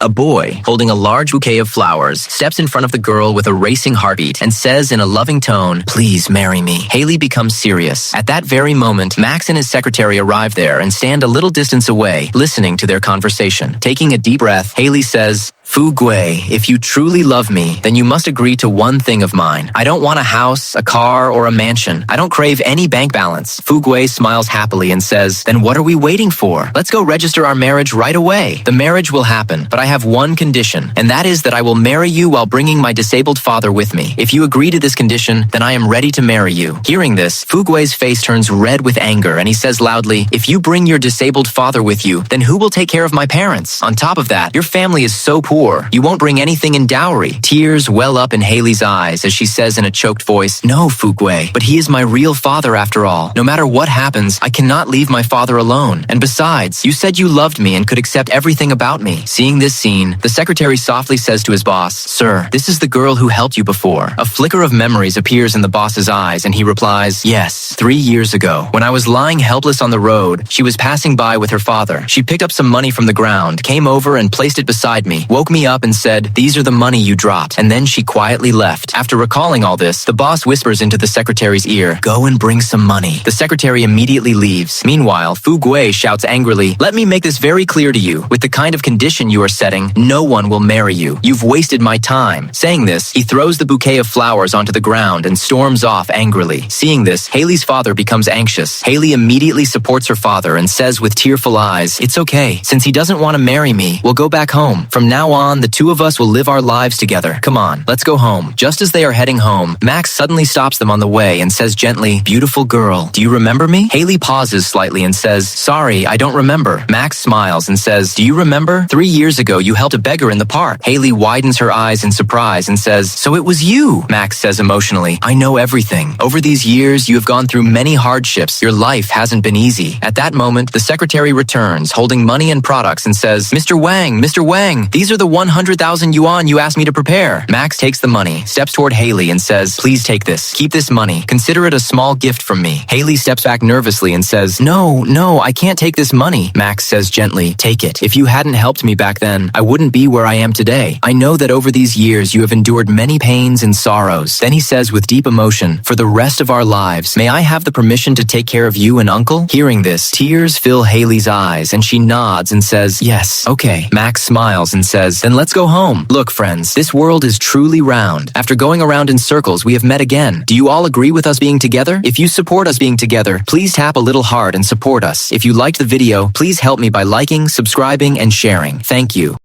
A boy, holding a large bouquet of flowers, steps in front of the girl with a racing heartbeat and says in a loving tone, "Please marry me." Haley becomes serious. At that very moment, Max and his secretary arrive there and stand a little distance away, listening to their conversation. Taking a deep breath, Haley says, "Fu Gui, if you truly love me, then you must agree to one thing of mine. I don't want a house, a car, or a mansion. I don't crave any bank balance." Fu Gui smiles happily and says, "Then what are we waiting for? Let's go register our marriage right away. The marriage will happen, but I have one condition, and that is that I will marry you while bringing my disabled father with me. If you agree to this condition, then I am ready to marry you." Hearing this, Fu Gui's face turns red with anger, and he says loudly, "If you bring your disabled father with you, then who will take care of my parents? On top of that, your family is so poor. You won't bring anything in dowry." Tears well up in Haley's eyes as she says in a choked voice, "No, Fu Gui, but he is my real father after all. No matter what happens, I cannot leave my father alone. And besides, you said you loved me and could accept everything about me." Seeing this scene, the secretary softly says to his boss, "Sir, this is the girl who helped you before." A flicker of memories appears in the boss's eyes and he replies, "Yes, 3 years ago, when I was lying helpless on the road, she was passing by with her father. She picked up some money from the ground, came over and placed it beside me, woke me up and said, 'These are the money you dropped,' and then she quietly left." After recalling all this, the boss whispers into the secretary's ear, "Go and bring some money." The secretary immediately leaves. Meanwhile, Fu Gui shouts angrily, "Let me make this very clear to you. With the kind of condition you are setting, no one will marry you. You've wasted my time." Saying this, he throws the bouquet of flowers onto the ground and storms off angrily. Seeing this, Haley's father becomes anxious. Haley immediately supports her father and says with tearful eyes, "It's okay. Since he doesn't want to marry me, we'll go back home. From now on, the two of us will live our lives together. Come on, let's go home." Just as they are heading home, Max suddenly stops them on the way and says gently, "Beautiful girl, do you remember me?" Haley pauses slightly and says, "Sorry, I don't remember." Max smiles and says, "Do you remember? 3 years ago, you helped a beggar in the park." Haley widens her eyes in surprise and says, "So it was you?" Max says emotionally, "I know everything. Over these years, you have gone through many hardships. Your life hasn't been easy." At that moment, the secretary returns, holding money and products and says, Mr. Wang, these are the 100,000 yuan you asked me to prepare." Max takes the money, steps toward Haley and says, "Please take this. Keep this money. Consider it a small gift from me." Haley steps back nervously and says, No, I can't take this money." Max says gently, "Take it. If you hadn't helped me back then, I wouldn't be where I am today. I know that over these years you have endured many pains and sorrows." Then he says with deep emotion, "For the rest of our lives, may I have the permission to take care of you and Uncle?" Hearing this, tears fill Haley's eyes and she nods and says, "Yes, okay." Max smiles and says, "Then let's go home. Look, friends, this world is truly round. After going around in circles, we have met again. Do you all agree with us being together? If you support us being together, please tap a little heart and support us. If you liked the video, please help me by liking, subscribing, and sharing. Thank you."